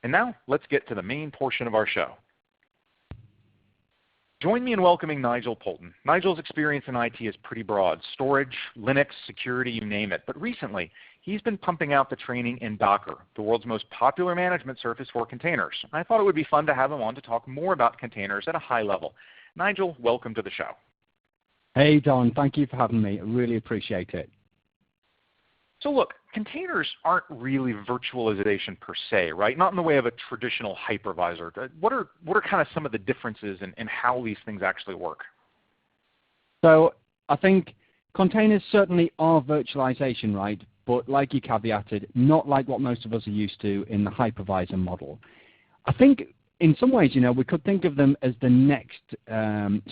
And now, let's get to the main portion of our show. Join me in welcoming Nigel Poulton. Nigel's experience in IT is pretty broad. Storage, Linux, security, you name it. But recently, he's been pumping out the training in Docker, the world's most popular management service for containers. I thought it would be fun to have him on to talk more about containers at a high level. Nigel, welcome to the show. Hey, Don. Thank you for having me. I really appreciate it. So look, containers aren't really virtualization per se, right? Not in the way of a traditional hypervisor. What are kind of some of the differences in how these things actually work? So I think containers certainly are virtualization, right? But like you caveated, not like what most of us are used to in the hypervisor model. I think in some ways, we could think of them as the next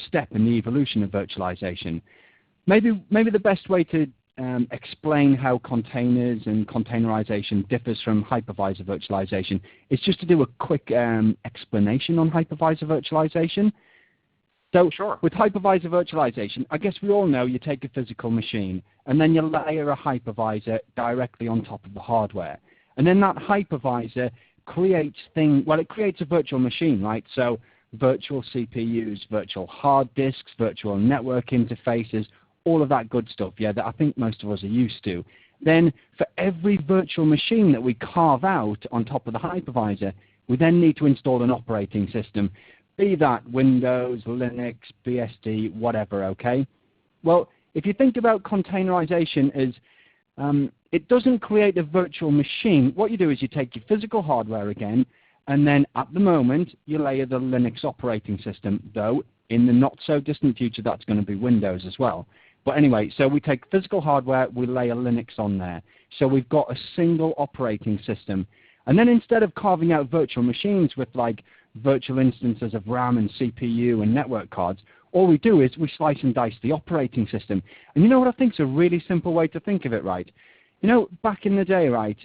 step in the evolution of virtualization. Maybe the best way to explain how containers and containerization differs from hypervisor virtualization is just to do a quick explanation on hypervisor virtualization. So sure. With hypervisor virtualization, I guess we all know you take a physical machine and then you layer a hypervisor directly on top of the hardware. And then that hypervisor creates a virtual machine, right? So virtual CPUs, virtual hard disks, virtual network interfaces, all of that good stuff, that I think most of us are used to. Then for every virtual machine that we carve out on top of the hypervisor, we then need to install an operating system, be that Windows, Linux, BSD, whatever, okay? Well, if you think about containerization as it doesn't create a virtual machine. What you do is you take your physical hardware again, and then at the moment, you layer the Linux operating system, though in the not-so-distant future, that's going to be Windows as well. But anyway, so we take physical hardware, we layer Linux on there. So we've got a single operating system. And then instead of carving out virtual machines with like virtual instances of RAM and CPU and network cards, all we do is we slice and dice the operating system. And you know what I think is a really simple way to think of it, right? Back in the day, right,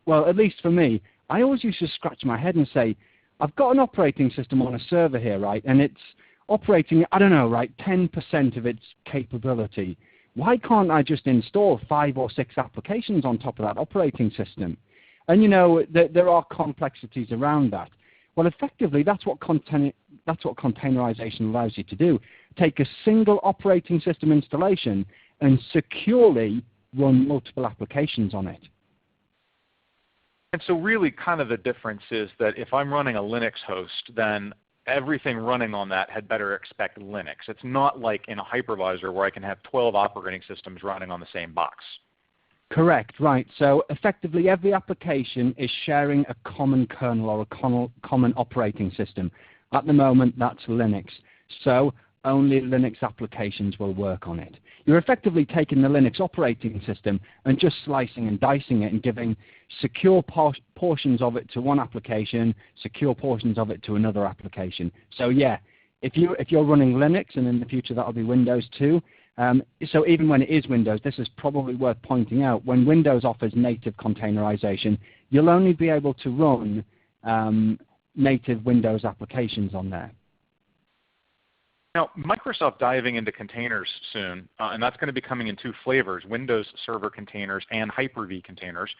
well, at least for me, I always used to scratch my head and say, I've got an operating system on a server here, right, and it's operating, I don't know, right, 10% of its capability. Why can't I just install 5 or 6 applications on top of that operating system? And there are complexities around that. Well, effectively, that's what containerization allows you to do. Take a single operating system installation and securely run multiple applications on it. And so really kind of the difference is that if I'm running a Linux host, then everything running on that had better expect Linux. It's not like in a hypervisor where I can have 12 operating systems running on the same box. Correct, right. So effectively every application is sharing a common kernel or a common operating system. At the moment, that's Linux. So only Linux applications will work on it. You're effectively taking the Linux operating system and just slicing and dicing it and giving secure portions of it to one application, secure portions of it to another application. So yeah, if you're running Linux, and in the future that'll be Windows too, so even when it is Windows, this is probably worth pointing out, when Windows offers native containerization, you'll only be able to run native Windows applications on there. Now, Microsoft diving into containers soon, and that's going to be coming in 2 flavors, Windows Server containers and Hyper-V containers.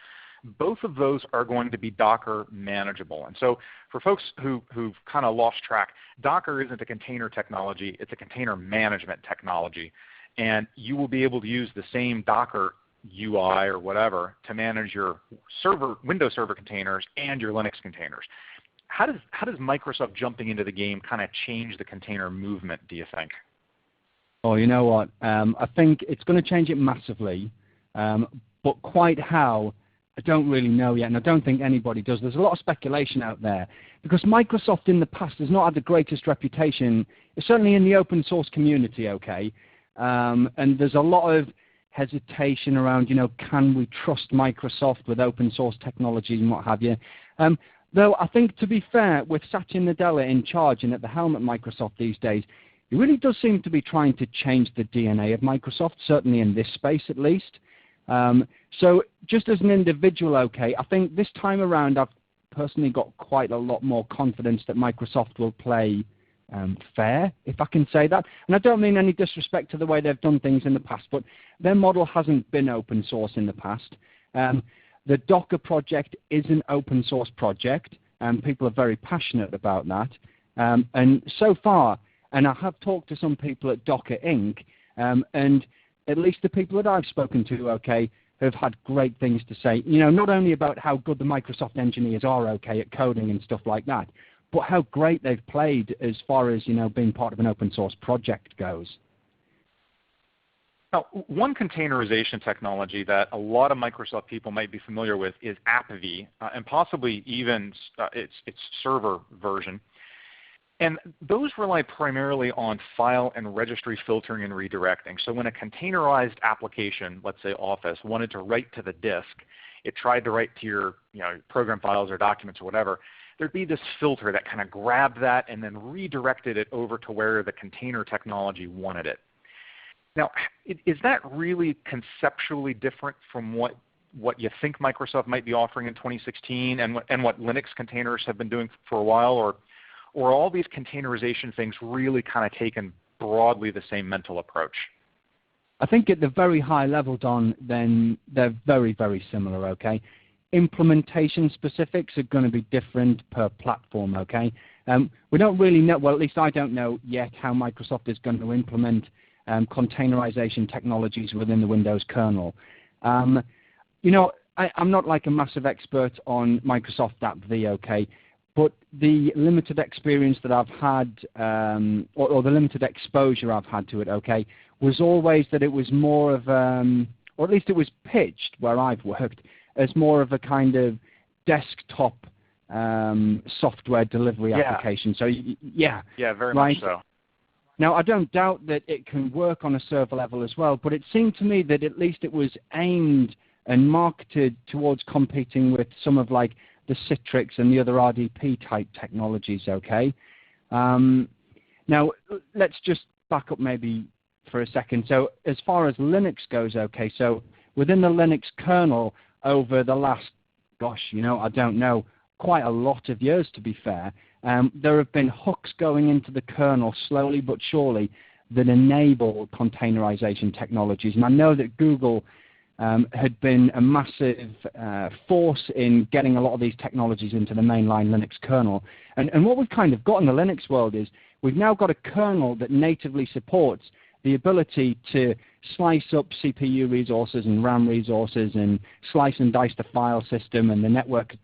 Both of those are going to be Docker manageable. And so for folks who've kind of lost track, Docker isn't a container technology, it's a container management technology. And you will be able to use the same Docker UI or whatever to manage your Windows Server containers and your Linux containers. How does Microsoft jumping into the game kind of change the container movement, do you think? Oh, you know what? I think it's going to change it massively, but quite how, I don't really know yet, and I don't think anybody does. There's a lot of speculation out there because Microsoft in the past has not had the greatest reputation, certainly in the open source community, okay? And there's a lot of hesitation around, can we trust Microsoft with open source technologies and what have you? Though I think, to be fair, with Satya Nadella in charge and at the helm at Microsoft these days, he really does seem to be trying to change the DNA of Microsoft, certainly in this space at least. So just as an individual, okay, I think this time around I've personally got quite a lot more confidence that Microsoft will play fair, if I can say that. And I don't mean any disrespect to the way they've done things in the past, but their model hasn't been open source in the past. The Docker project is an open source project. and people are very passionate about that. And so far, and I have talked to some people at Docker Inc., and at least the people that I've spoken to, have had great things to say. Not only about how good the Microsoft engineers are, at coding and stuff like that, but how great they've played as far as, being part of an open source project goes. Now, one containerization technology that a lot of Microsoft people might be familiar with is AppV, and possibly even its server version. And those rely primarily on file and registry filtering and redirecting. So when a containerized application, let's say Office, wanted to write to the disk, it tried to write to your program files or documents or whatever, there'd be this filter that kind of grabbed that and then redirected it over to where the container technology wanted it. Now, is that really conceptually different from what you think Microsoft might be offering in 2016 and what Linux containers have been doing for a while, or all these containerization things really kind of taken broadly the same mental approach? I think at the very high level, Don, then they're very, very similar, Implementation specifics are going to be different per platform, We don't really know, well, at least I don't know yet how Microsoft is going to implement containerization technologies within the Windows kernel. I'm not like a massive expert on Microsoft AppV, but the limited experience that I've had, or the limited exposure I've had to it, was always that it was more of, or at least it was pitched where I've worked, as more of a kind of desktop software delivery application. So yeah, very much so. Now, I don't doubt that it can work on a server level as well, but it seemed to me that at least it was aimed and marketed towards competing with some of like the Citrix and the other RDP type technologies, Now, let's just back up maybe for a second. So as far as Linux goes, so within the Linux kernel over the last, I don't know, quite a lot of years to be fair, there have been hooks going into the kernel slowly but surely that enable containerization technologies. And I know that Google had been a massive force in getting a lot of these technologies into the mainline Linux kernel. And what we've kind of got in the Linux world is we've now got a kernel that natively supports the ability to slice up CPU resources and RAM resources and slice and dice the file system and the network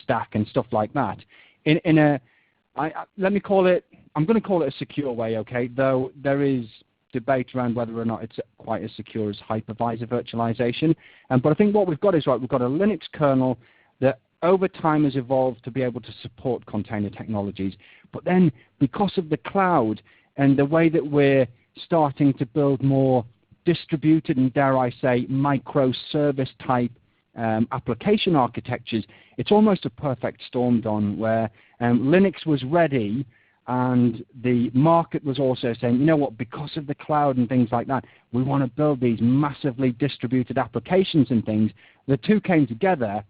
stack and stuff like that. Let me call it, I'm going to call it a secure way, though there is debate around whether or not it's quite as secure as hypervisor virtualization. But I think what we've got is, we've got a Linux kernel that over time has evolved to be able to support container technologies. But then because of the cloud and the way that we're starting to build more distributed and, dare I say, microservice type application architectures, it's almost a perfect storm, Don, where Linux was ready and the market was also saying, you know what, because of the cloud and things like that, we want to build these massively distributed applications and things. The two came together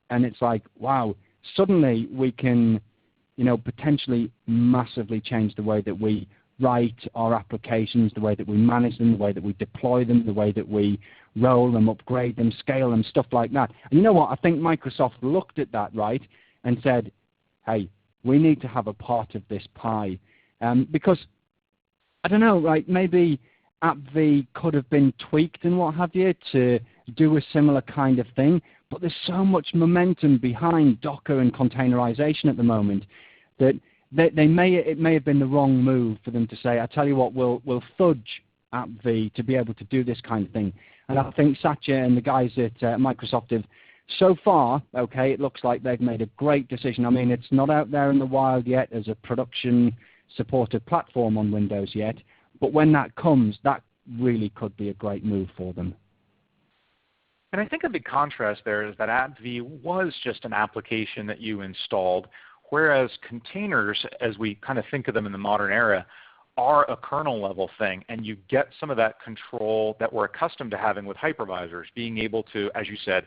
and it's like, wow, suddenly we can, potentially massively change the way that we write our applications, the way that we manage them, the way that we deploy them, the way that we roll them, upgrade them, scale them, stuff like that. And you know what? I think Microsoft looked at that, and said, hey, we need to have a part of this pie. Because, I don't know, maybe AppV could have been tweaked and what have you to do a similar kind of thing, but there's so much momentum behind Docker and containerization at the moment that it may have been the wrong move for them to say, I tell you what, we'll fudge AppV to be able to do this kind of thing. And I think Satya and the guys at Microsoft have, so far, it looks like they've made a great decision. I mean, it's not out there in the wild yet as a production-supported platform on Windows yet, but when that comes, that really could be a great move for them. And I think a big contrast there is that AppV was just an application that you installed, whereas containers, as we kind of think of them in the modern era, are a kernel level thing, and you get some of that control that we're accustomed to having with hypervisors, being able to, as you said,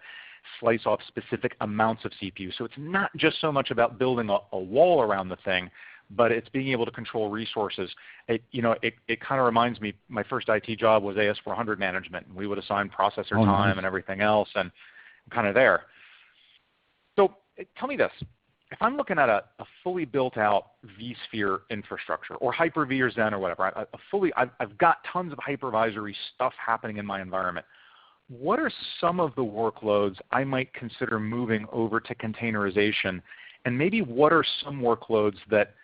slice off specific amounts of CPU. So it's not just so much about building a wall around the thing, but it's being able to control resources. It kind of reminds me, my first IT job was AS400 management, and we would assign processor time and everything else, and I'm kind of there. So tell me this. if I'm looking at a fully built-out vSphere infrastructure, or Hyper-V or Zen or whatever, I've got tons of hypervisory stuff happening in my environment. What are some of the workloads I might consider moving over to containerization? And maybe what are some workloads that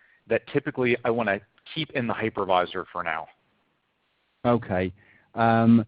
typically I want to keep in the hypervisor for now? Okay. Well,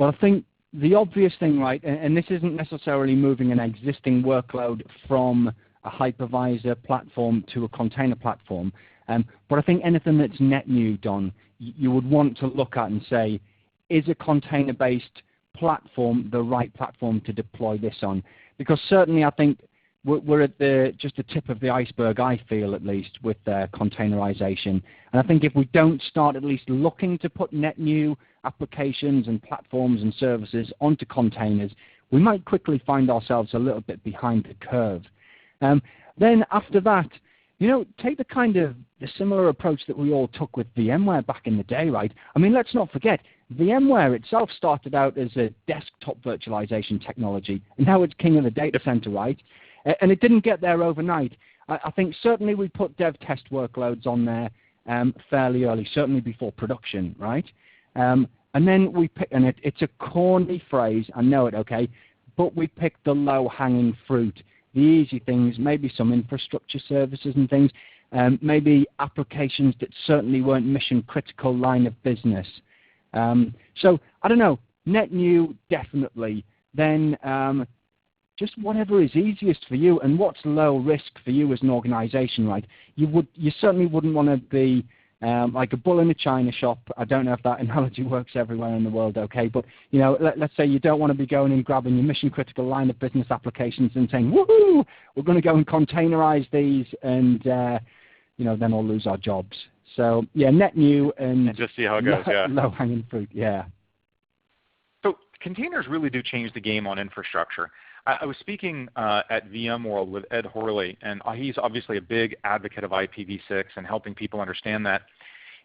I think the obvious thing, right, and this isn't necessarily moving an existing workload from a hypervisor platform to a container platform, but I think anything that's net new, Don, you would want to look at and say, is a container-based platform the right platform to deploy this on? Because certainly I think we're at just the tip of the iceberg, I feel at least, with containerization. And I think if we don't start at least looking to put net new applications and platforms and services onto containers, we might quickly find ourselves a little bit behind the curve. Then after that, take the similar approach that we all took with VMware back in the day, right? I mean, let's not forget, VMware itself started out as a desktop virtualization technology, and now it's king of the data center, right? And it didn't get there overnight. I think certainly we put dev test workloads on there fairly early, certainly before production, right? And then we pick, and it's a corny phrase, I know it, okay, but we picked the low-hanging fruit, the easy things, maybe some infrastructure services and things, maybe applications that certainly weren't mission-critical line of business. So, I don't know, net new, definitely. Then just whatever is easiest for you and what's low risk for you as an organization, right? You certainly wouldn't want to be like a bull in a china shop. I don't know if that analogy works everywhere in the world, okay? But, let's say you don't want to be going and grabbing your mission-critical line of business applications and saying, woohoo, we're going to go and containerize these and, then we'll lose our jobs. So, yeah, net new and just see how it goes, yeah. Low-hanging fruit, yeah. So containers really do change the game on infrastructure. I was speaking at VMworld with Ed Horley, and he's obviously a big advocate of IPv6 and helping people understand that.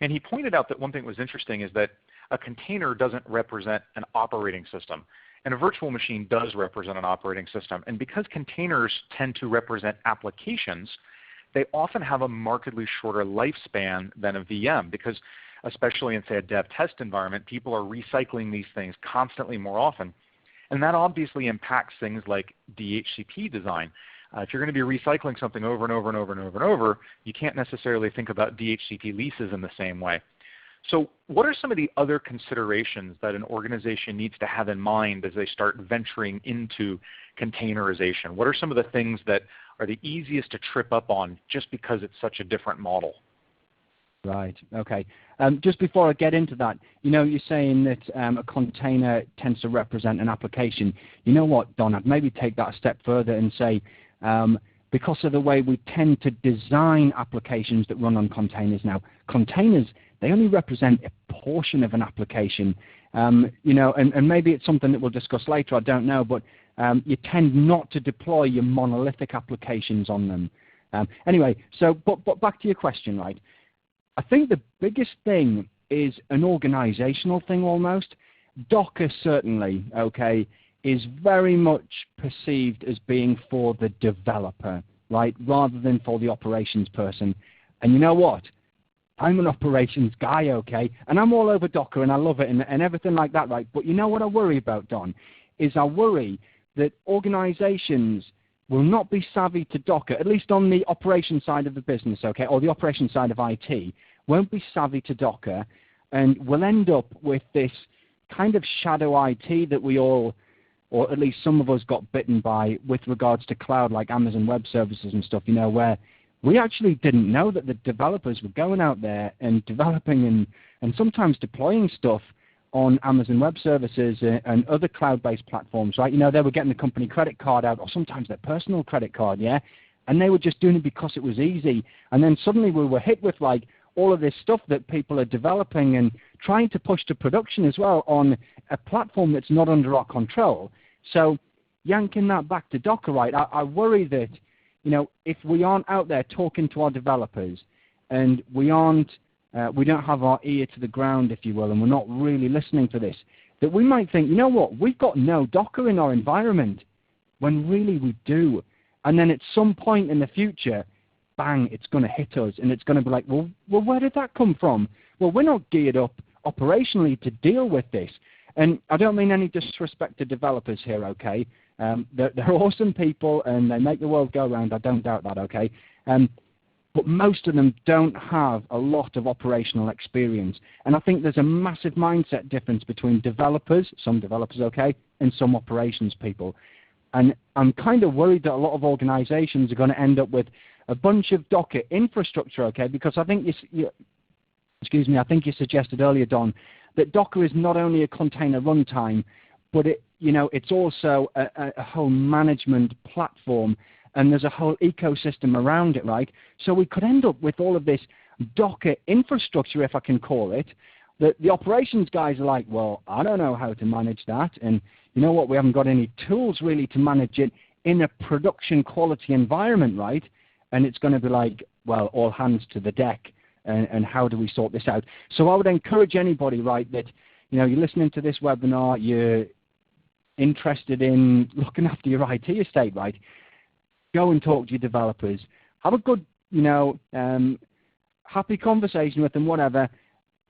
And he pointed out that one thing that was interesting is that a container doesn't represent an operating system, and a virtual machine does represent an operating system. And because containers tend to represent applications, they often have a markedly shorter lifespan than a VM because, especially in, say, a dev test environment, people are recycling these things constantly more often. And that obviously impacts things like DHCP design. If you're going to be recycling something over and over and over and over and over, you can't necessarily think about DHCP leases in the same way. So what are some of the other considerations that an organization needs to have in mind as they start venturing into containerization? What are some of the things that are the easiest to trip up on just because it's such a different model? Right, okay. Just before I get into that, you're saying that a container tends to represent an application. You know what, Don, I'd maybe take that a step further and say, because of the way we tend to design applications that run on containers now, containers, they only represent a portion of an application. And maybe it's something that we'll discuss later, I don't know, but you tend not to deploy your monolithic applications on them. Anyway, so, but back to your question, right? I think the biggest thing is an organizational thing almost. Docker certainly, okay, is very much perceived as being for the developer, right, rather than for the operations person. And you know what? I'm an operations guy, okay, and I'm all over Docker and I love it and everything like that, right? But you know what I worry about, Don, is I worry that organizations will not be savvy to Docker, at least on the operation side of the business, okay, or the operation side of IT, won't be savvy to Docker, and we'll end up with this kind of shadow IT that we all, or at least some of us, got bitten by with regards to cloud like Amazon Web Services and stuff, where we actually didn't know that the developers were going out there and developing and sometimes deploying stuff on Amazon Web Services and other cloud-based platforms, right? They were getting the company credit card out, or sometimes their personal credit card, yeah? And they were just doing it because it was easy. And then suddenly we were hit with like all of this stuff that people are developing and trying to push to production as well on a platform that's not under our control. So yanking that back to Docker, right, I worry that, if we aren't out there talking to our developers and we don't have our ear to the ground, if you will, and we're not really listening to this, that we might think, you know what, we've got no Docker in our environment, when really we do. And then at some point in the future, bang, it's going to hit us, and it's going to be like, well, where did that come from? Well, we're not geared up operationally to deal with this. And I don't mean any disrespect to developers here, okay? They're awesome people, and they make the world go round. I don't doubt that, okay? But most of them don't have a lot of operational experience. And I think there's a massive mindset difference between developers, some developers, okay, and some operations people. And I'm kind of worried that a lot of organizations are going to end up with a bunch of Docker infrastructure, okay, because I think I think you suggested earlier, Don, that Docker is not only a container runtime, but it's also a whole management platform, and there's a whole ecosystem around it, right? So we could end up with all of this Docker infrastructure, if I can call it, that the operations guys are like, well, I don't know how to manage that, and you know what, we haven't got any tools really to manage it in a production quality environment, right? And it's going to be like, well, all hands to the deck, and how do we sort this out? So I would encourage anybody, right, that you're listening to this webinar, you're interested in looking after your IT estate, right? Go and talk to your developers. Have a good, happy conversation with them, whatever.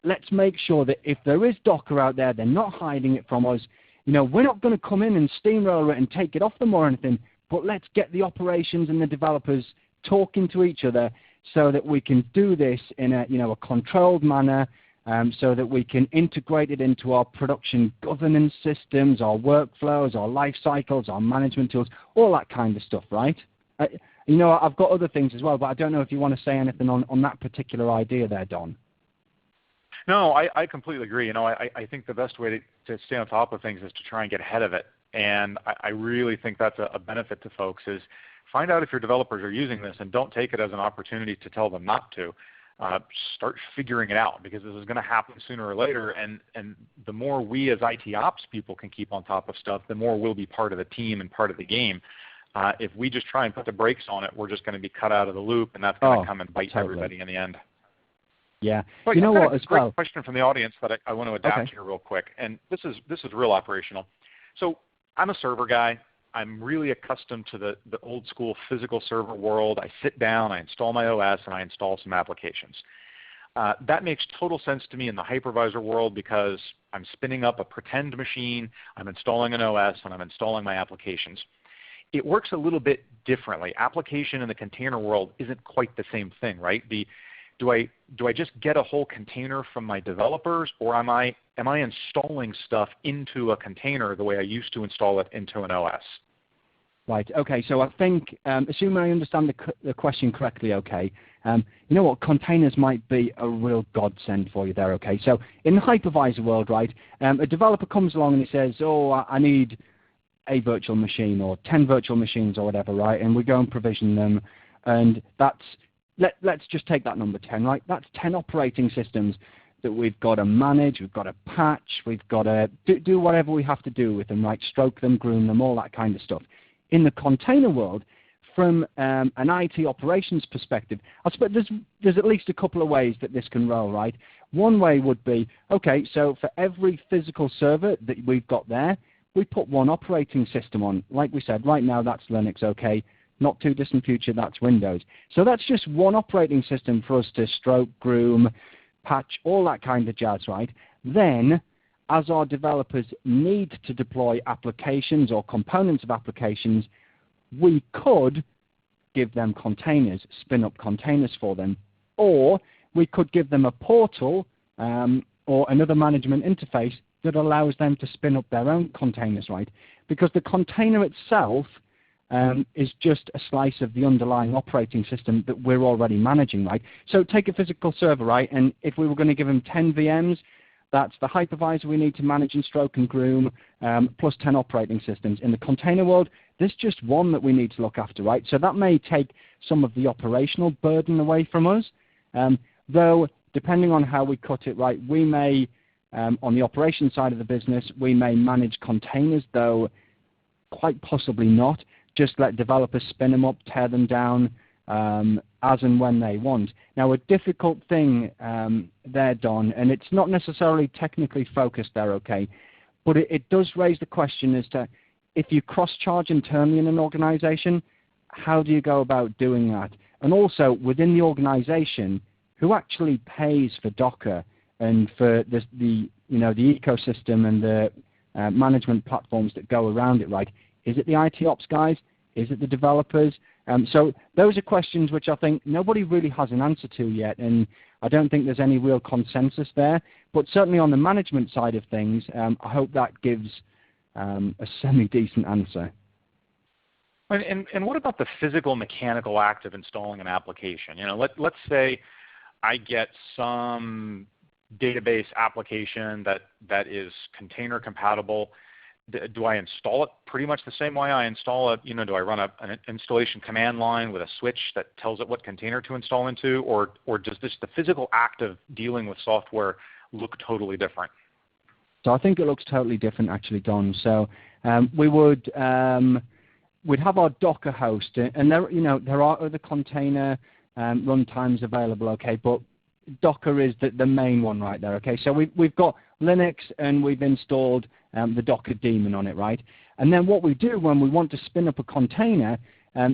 Let's make sure that if there is Docker out there, they're not hiding it from us. We're not going to come in and steamroller it and take it off them or anything, but let's get the operations and the developers talking to each other so that we can do this in a controlled manner, so that we can integrate it into our production governance systems, our workflows, our life cycles, our management tools, all that kind of stuff, right? I've got other things as well, but I don't know if you want to say anything on that particular idea there, Don. No, I completely agree. I think the best way to stay on top of things is to try and get ahead of it. And I really think that's a benefit to folks is find out if your developers are using this, and don't take it as an opportunity to tell them not to. Start figuring it out, because this is going to happen sooner or later, and the more we as IT ops people can keep on top of stuff, the more we'll be part of the team and part of the game. If we just try and put the brakes on it, we're just going to be cut out of the loop, and that's going to come and bite everybody in the end. Yeah. But you know what, a as great well? question from the audience that I want to adapt here real quick, and this is real operational. So I'm a server guy. I'm really accustomed to the old school physical server world. I sit down, I install my OS, and I install some applications. That makes total sense to me in the hypervisor world, because I'm spinning up a pretend machine, I'm installing an OS, and I'm installing my applications. It works a little bit differently. Application in the container world isn't quite the same thing, right? Do I just get a whole container from my developers, or am I installing stuff into a container the way I used to install it into an OS? Right. Okay. So I think, assuming I understand the question correctly, okay, you know what, containers might be a real godsend for you there, okay? So in the hypervisor world, right, a developer comes along and he says, oh, I need a virtual machine or 10 virtual machines or whatever, right? And we go and provision them, and that's, let's just take that number 10, right? That's 10 operating systems that we've got to manage, we've got to patch, we've got to do whatever we have to do with them, right? Stroke them, groom them, all that kind of stuff. In the container world, from an IT operations perspective, I suppose there's at least a couple of ways that this can roll, right? One way would be, okay, so for every physical server that we've got there, we put one operating system on. Like we said, right now that's Linux, okay? Not too distant future, that's Windows. So that's just one operating system for us to stroke, groom, patch, all that kind of jazz, right? Then, as our developers need to deploy applications or components of applications, we could give them containers, spin up containers for them, or we could give them a portal or another management interface that allows them to spin up their own containers, right? Because the container itself is just a slice of the underlying operating system that we're already managing, right? So take a physical server, right? And if we were going to give them 10 VMs, that's the hypervisor we need to manage and stroke and groom, plus 10 operating systems. In the container world, there's just one that we need to look after, right? So that may take some of the operational burden away from us, though depending on how we cut it, right, we may, on the operations side of the business, we may manage containers, though quite possibly not. Just let developers spin them up, tear them down, as and when they want. Now, a difficult thing there, Don, and it's not necessarily technically focused there, okay, but it does raise the question as to if you cross-charge internally in an organization, how do you go about doing that? And also, within the organization, who actually pays for Docker and for the ecosystem and the management platforms that go around it, right? Is it the IT ops guys? Is it the developers? So those are questions which I think nobody really has an answer to yet, and I don't think there's any real consensus there. But certainly on the management side of things, I hope that gives a semi-decent answer. And what about the physical mechanical act of installing an application? Let's say I get some database application that is container compatible. Do I install it pretty much the same way I install it? Do I run an installation command line with a switch that tells it what container to install into, or does the physical act of dealing with software look totally different? So I think it looks totally different, actually, Don. So we'd have our Docker host, and there are other container runtimes available, okay, but Docker is the main one right there, okay? So we've got Linux, and we've installed the Docker daemon on it, right? And then what we do when we want to spin up a container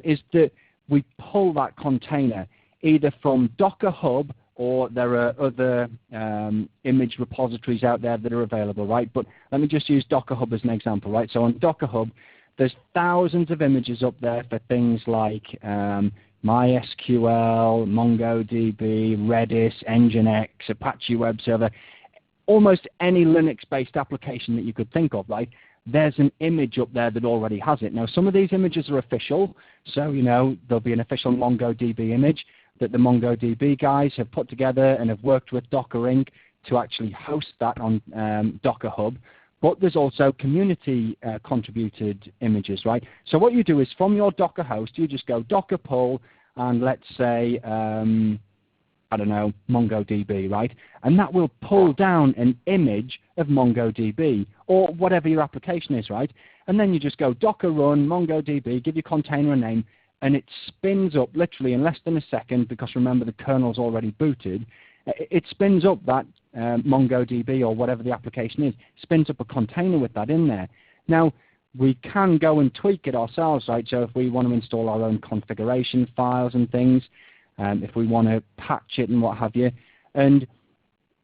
is that we pull that container either from Docker Hub, or there are other image repositories out there that are available, right? But let me just use Docker Hub as an example, right? So on Docker Hub, there's thousands of images up there for things like MySQL, MongoDB, Redis, Nginx, Apache Web Server. Almost any Linux-based application that you could think of, right? There's an image up there that already has it. Now, some of these images are official, so there'll be an official MongoDB image that the MongoDB guys have put together and have worked with Docker Inc. to actually host that on Docker Hub. But there's also community contributed images, right? So what you do is from your Docker host, you just go Docker pull, and let's say, I don't know, MongoDB, right? And that will pull down an image of MongoDB or whatever your application is, right? And then you just go Docker run MongoDB, give your container a name, and it spins up literally in less than a second, because remember the kernel's already booted. It spins up that MongoDB or whatever the application is, spins up a container with that in there. Now, we can go and tweak it ourselves, right? So if we want to install our own configuration files and things, if we want to patch it and what have you. And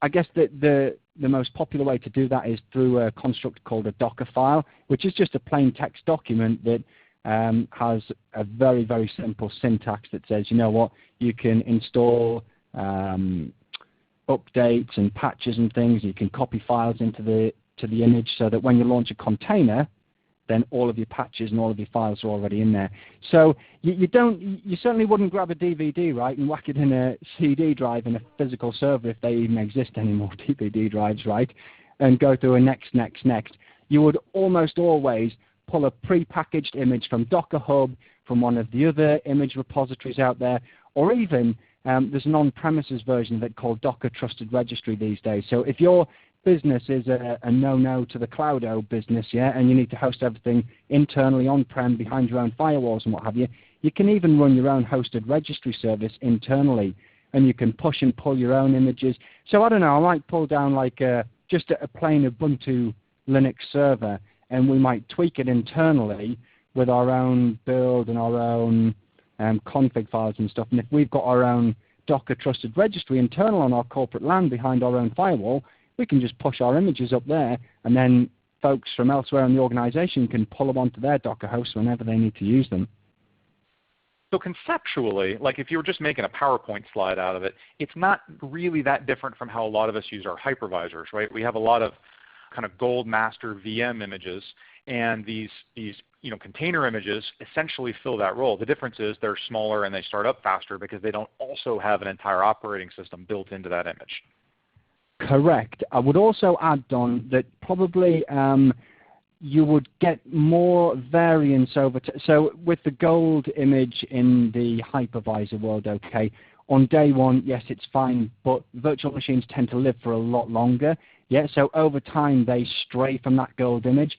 I guess the most popular way to do that is through a construct called a Docker file, which is just a plain text document that has a very, very simple syntax that says, you can install updates and patches and things. You can copy files into the image so that when you launch a container, then all of your patches and all of your files are already in there. So you certainly wouldn't grab a DVD, right, and whack it in a CD drive in a physical server, if they even exist anymore, DVD drives, right, and go through a next. You would almost always pull a pre-packaged image from Docker Hub, from one of the other image repositories out there, or even there's an on-premises version of it called Docker Trusted Registry these days. So if your business is a no-no to the cloud business, and you need to host everything internally on-prem behind your own firewalls and what have you, you can even run your own hosted registry service internally, and you can push and pull your own images. So I don't know, I might pull down like just a plain Ubuntu Linux server, and we might tweak it internally with our own build and our own config files and stuff. And if we've got our own Docker Trusted Registry internal on our corporate LAN behind our own firewall, we can just push our images up there, and then folks from elsewhere in the organization can pull them onto their Docker hosts whenever they need to use them. So conceptually, like if you were just making a PowerPoint slide out of it, it's not really that different from how a lot of us use our hypervisors, right? We have a lot of kind of gold master VM images, and these container images essentially fill that role. The difference is they're smaller and they start up faster because they don't also have an entire operating system built into that image. Correct. I would also add, Don, that probably you would get more variance over so with the gold image in the hypervisor world, okay, on day one, yes, it's fine, but virtual machines tend to live for a lot longer. Yeah, so over time they stray from that gold image.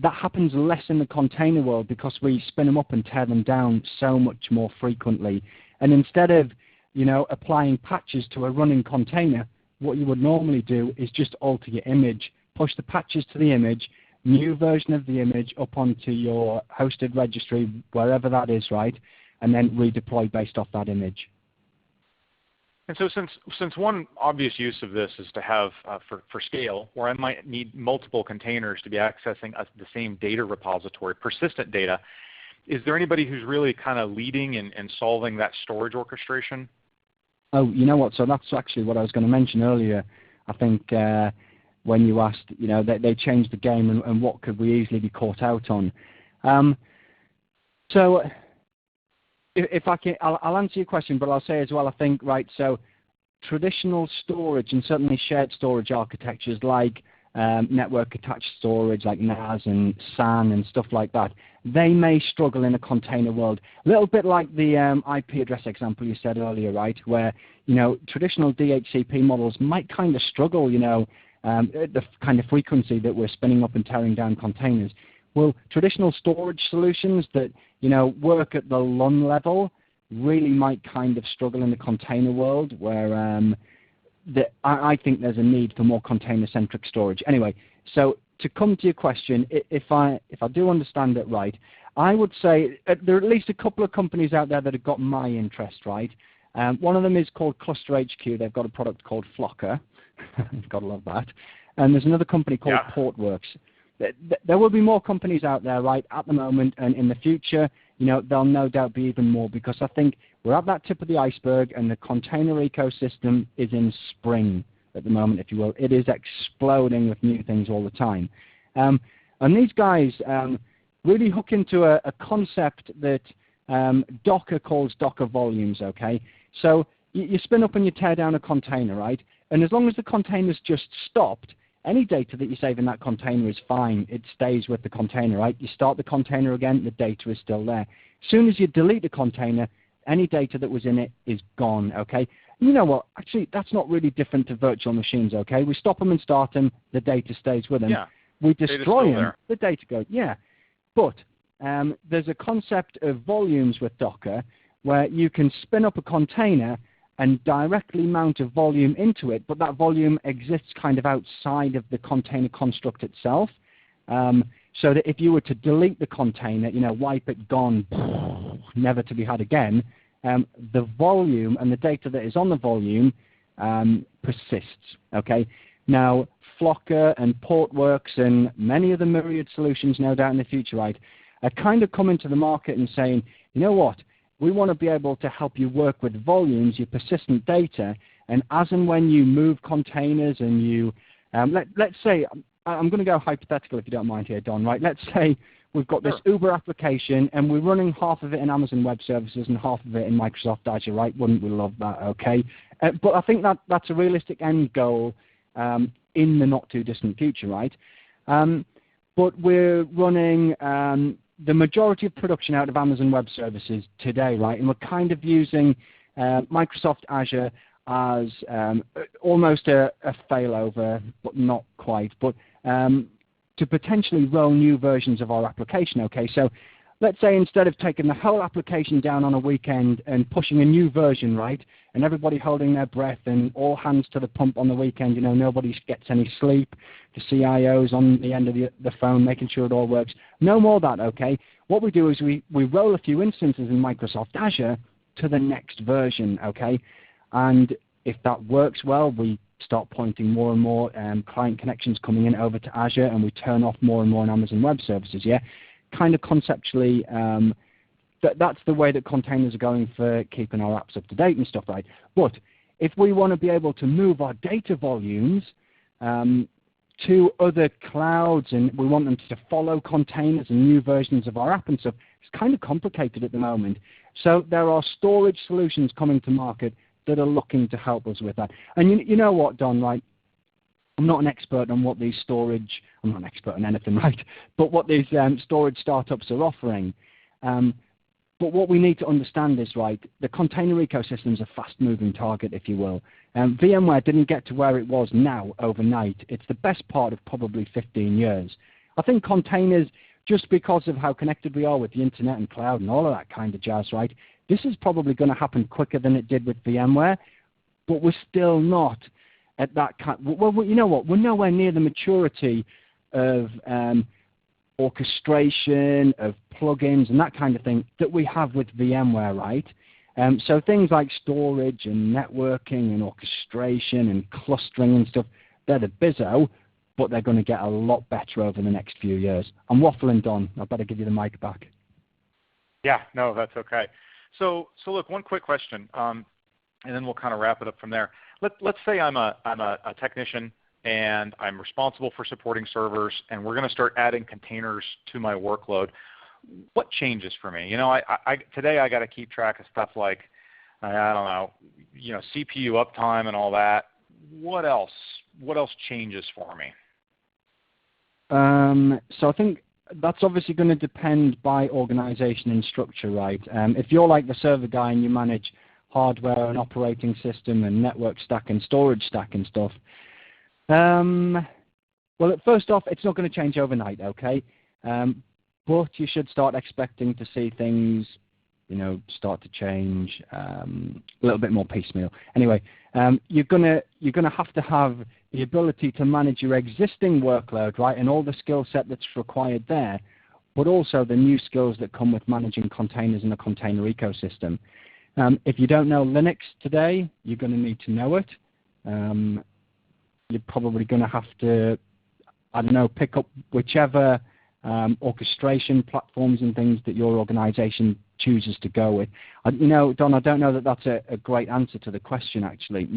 That happens less in the container world because we spin them up and tear them down so much more frequently. And instead of, applying patches to a running container, what you would normally do is just alter your image, push the patches to the image, new version of the image up onto your hosted registry, wherever that is, right, and then redeploy based off that image. And so since one obvious use of this is to have, for scale, where I might need multiple containers to be accessing the same data repository, persistent data, is there anybody who's really kind of leading and solving that storage orchestration? Oh, you know what? So that's actually what I was going to mention earlier. I think when you asked, they changed the game and what could we easily be caught out on. So if I can, I'll answer your question, but I'll say as well, I think, right, so traditional storage and certainly shared storage architectures like network attached storage like NAS and SAN and stuff like that, they may struggle in a container world. A little bit like the IP address example you said earlier, right, where, traditional DHCP models might kind of struggle, at the kind of frequency that we're spinning up and tearing down containers. Well, traditional storage solutions that, work at the LUN level really might kind of struggle in the container world where I think there's a need for more container-centric storage. Anyway, so to come to your question, if I do understand it right, I would say there are at least a couple of companies out there that have got my interest, right? One of them is called Cluster HQ. They've got a product called Flocker. You've got to love that. And there's another company called Portworx. There will be more companies out there, right, at the moment, and in the future, there'll no doubt be even more, because I think we're at that tip of the iceberg, and the container ecosystem is in spring at the moment, if you will. It is exploding with new things all the time. And these guys really hook into a concept that Docker calls Docker volumes, okay? So you spin up and you tear down a container, right? And as long as the container's just stopped, any data that you save in that container is fine. It stays with the container, right? You start the container again, the data is still there. As soon as you delete the container, any data that was in it is gone, okay? You know what? Actually, that's not really different to virtual machines, okay? We stop them and start them, the data stays with them. Yeah. We destroy them, the data goes. Yeah. But there's a concept of volumes with Docker where you can spin up a container and directly mount a volume into it, but that volume exists kind of outside of the container construct itself. So that if you were to delete the container, wipe it, gone, never to be had again, the volume and the data that is on the volume persists, okay? Now, Flocker and Portworx and many of the myriad solutions, no doubt in the future, right, are kind of coming to the market and saying, you know what, we want to be able to help you work with volumes, your persistent data, and as and when you move containers and you, let's say, I'm going to go hypothetical if you don't mind here, Don, right? Let's say we've got this Uber application and we're running half of it in Amazon Web Services and half of it in Microsoft Azure, right? Wouldn't we love that, okay? But I think that's a realistic end goal in the not too distant future, right? But we're running the majority of production out of Amazon Web Services today, right? And we're kind of using Microsoft Azure as almost a failover, but not quite, but to potentially roll new versions of our application, okay? So let's say instead of taking the whole application down on a weekend and pushing a new version, right, and everybody holding their breath and all hands to the pump on the weekend, nobody gets any sleep, the CIO's on the end of the phone making sure it all works. No more of that, okay? What we do is we roll a few instances in Microsoft Azure to the next version, okay? And if that works well, we start pointing more and more client connections coming in over to Azure, and we turn off more and more in Amazon Web Services, yeah? Kind of conceptually, that's the way that containers are going for keeping our apps up to date and stuff, right? But if we want to be able to move our data volumes to other clouds and we want them to follow containers and new versions of our app and stuff, it's kind of complicated at the moment. So there are storage solutions coming to market that are looking to help us with that. And you know what, Don, right? I'm not an expert on what these storage, I'm not an expert on anything, right? But what these storage startups are offering. But what we need to understand is, right, the container ecosystem is a fast-moving target, if you will. VMware didn't get to where it was now overnight. It's the best part of probably 15 years. I think containers, just because of how connected we are with the internet and cloud and all of that kind of jazz, right, this is probably going to happen quicker than it did with VMware, but we're still not at that kind. Well, you know what? We're nowhere near the maturity of orchestration, of plugins, and that kind of thing that we have with VMware, right? So things like storage and networking and orchestration and clustering and stuff, they're the bizzo, but they're going to get a lot better over the next few years. I'm waffling, Don. I better give you the mic back. Yeah, no, that's okay. So look, one quick question, and then we'll kind of wrap it up from there. Let's say I'm a technician and I'm responsible for supporting servers, and we're going to start adding containers to my workload. What changes for me? You know, today I got to keep track of stuff like, I don't know, CPU uptime and all that. What else changes for me? So I think that's obviously going to depend by organization and structure, right? If you're like the server guy and you manage hardware and operating system and network stack and storage stack and stuff, well, first off, it's not going to change overnight, okay? But you should start expecting to see things, start to change a little bit more piecemeal. Anyway, you're gonna have to have the ability to manage your existing workload, right, and all the skill set that's required there, but also the new skills that come with managing containers in a container ecosystem. If you don't know Linux today, you're going to need to know it. You're probably going to have to, pick up whichever orchestration platforms and things that your organization chooses to go with. Don, I don't know that that's a great answer to the question, actually.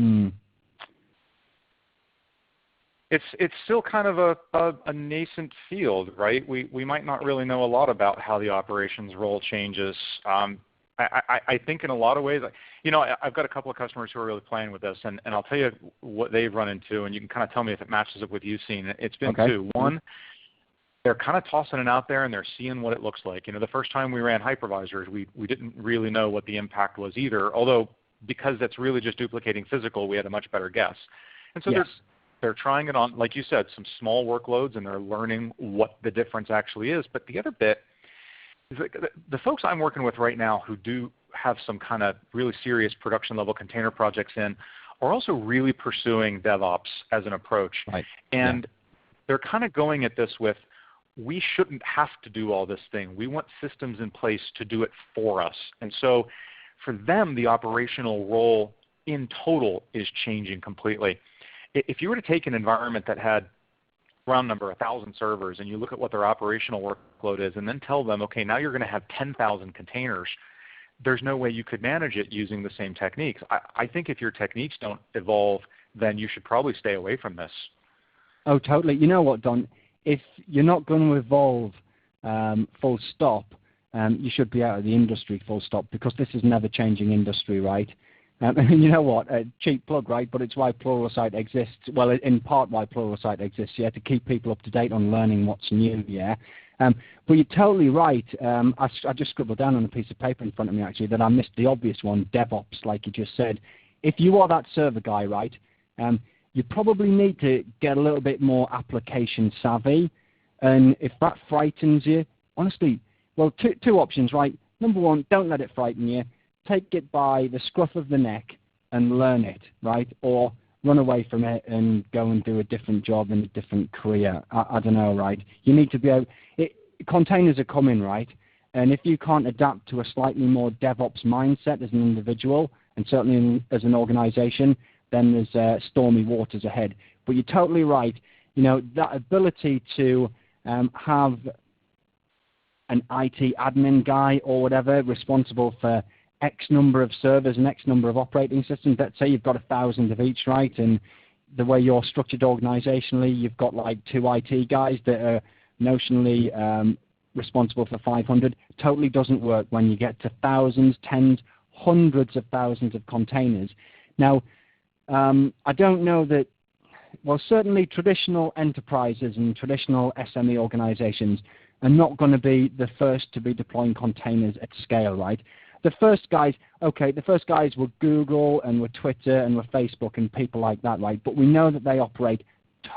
It's still kind of a nascent field, right? We might not really know a lot about how the operations role changes. I think in a lot of ways, I've got a couple of customers who are really playing with this, and I'll tell you what they've run into, and you can kind of tell me if it matches up with you've seen. It's been two. One, they're kind of tossing it out there and they're seeing what it looks like. The first time we ran hypervisors, we didn't really know what the impact was either, although because that's really just duplicating physical, we had a much better guess. And so they're trying it on, like you said, some small workloads, and they're learning what the difference actually is. But the other bit is the folks I'm working with right now who do have some kind of really serious production level container projects in are also really pursuing DevOps as an approach. Right. And they're kind of going at this with, we shouldn't have to do all this thing. We want systems in place to do it for us. And so for them, the operational role in total is changing completely. If you were to take an environment that had, round number, 1,000 servers, and you look at what their operational workload is and then tell them, okay, now you're going to have 10,000 containers, there's no way you could manage it using the same techniques. I think if your techniques don't evolve, then you should probably stay away from this. Oh, totally. You know what, Don? If you're not going to evolve full stop, you should be out of the industry full stop, because this is never changing industry, right? And you know what? A cheap plug, right? But it's why Pluralsight exists. Well, in part why Pluralsight exists, to keep people up to date on learning what's new, But you're totally right. I just scribbled down on a piece of paper in front of me, actually, that I missed the obvious one, DevOps, like you just said. If you are that server guy, right, you probably need to get a little bit more application savvy. And if that frightens you, honestly, well, two options, right? Number one, don't let it frighten you. Take it by the scruff of the neck and learn it, right? Or run away from it and go and do a different job in a different career. I don't know, right? You need to be able, containers are coming, right? And if you can't adapt to a slightly more DevOps mindset as an individual, and certainly as an organization, then there's stormy waters ahead. But you're totally right. That ability to have an IT admin guy or whatever responsible for X number of servers and X number of operating systems. Let's say you've got 1,000 of each, right? And the way you're structured organizationally, you've got like 2 IT guys that are notionally responsible for 500. Totally doesn't work when you get to thousands, tens, hundreds of thousands of containers. Now, I don't know that, well, certainly traditional enterprises and traditional SME organizations are not going to be the first to be deploying containers at scale, right? The first guys were Google and were Twitter and were Facebook and people like that, right? But we know that they operate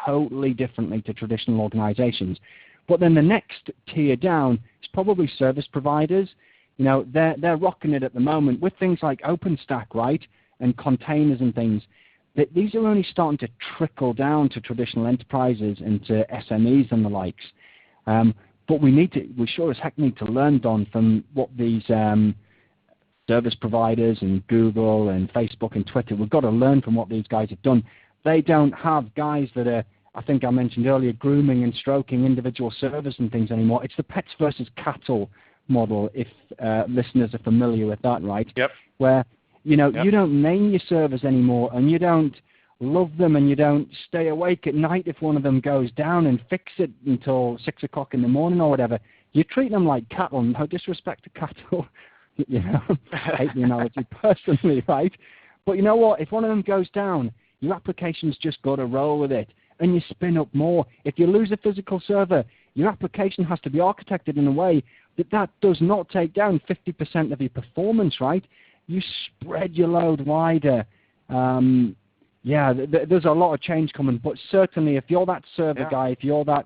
totally differently to traditional organizations. But then the next tier down is probably service providers. They're rocking it at the moment with things like OpenStack, right? And containers and things. these are only starting to trickle down to traditional enterprises and to SMEs and the likes. But we sure as heck need to learn, Don, from what these service providers and Google and Facebook and Twitter, we've got to learn from what these guys have done. They don't have guys that are, I think I mentioned earlier, grooming and stroking individual servers and things anymore. It's the pets versus cattle model, if listeners are familiar with that, right? Yep. Where, you don't name your servers anymore, and you don't love them, and you don't stay awake at night if one of them goes down and fix it until 6 o'clock in the morning or whatever. You treat them like cattle. No disrespect to cattle. I hate the analogy personally, right? But you know what? If one of them goes down, your application's just got to roll with it, and you spin up more. If you lose a physical server, your application has to be architected in a way that does not take down 50% of your performance, right? You spread your load wider. There's a lot of change coming, but certainly if you're that server guy, if you're that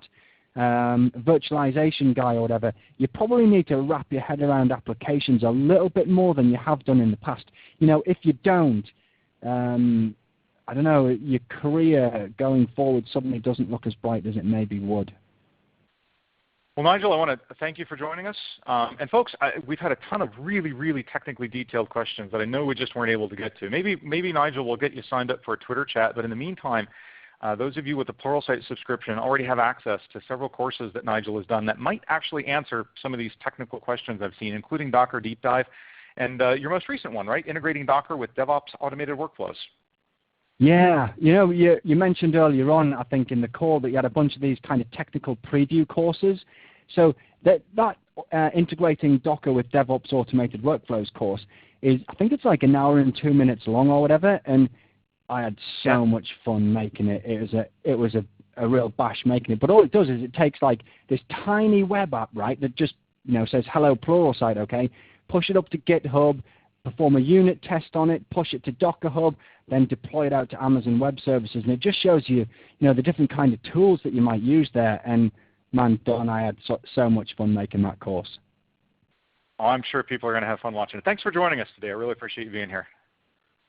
virtualization guy or whatever, you probably need to wrap your head around applications a little bit more than you have done in the past. If you don't, I don't know, your career going forward suddenly doesn't look as bright as it maybe would. Well, Nigel, I want to thank you for joining us. And folks, we've had a ton of really, really technically detailed questions that I know we just weren't able to get to. Maybe Nigel will get you signed up for a Twitter chat, but in the meantime, those of you with the Pluralsight subscription already have access to several courses that Nigel has done that might actually answer some of these technical questions I've seen, including Docker Deep Dive, and your most recent one, right? Integrating Docker with DevOps automated workflows. Yeah, you mentioned earlier on, I think in the call, that you had a bunch of these kind of technical preview courses. So that integrating Docker with DevOps automated workflows course is, I think it's like an hour and 2 minutes long or whatever, and I had so much fun making it. It was a real bash making it. But all it does is it takes like this tiny web app, right, that just says hello Pluralsight, okay, push it up to GitHub, perform a unit test on it, push it to Docker Hub, then deploy it out to Amazon Web Services, and it just shows you, the different kind of tools that you might use there. And man, Don, I had so much fun making that course. Oh, I'm sure people are going to have fun watching it. Thanks for joining us today. I really appreciate you being here.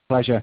Pleasure.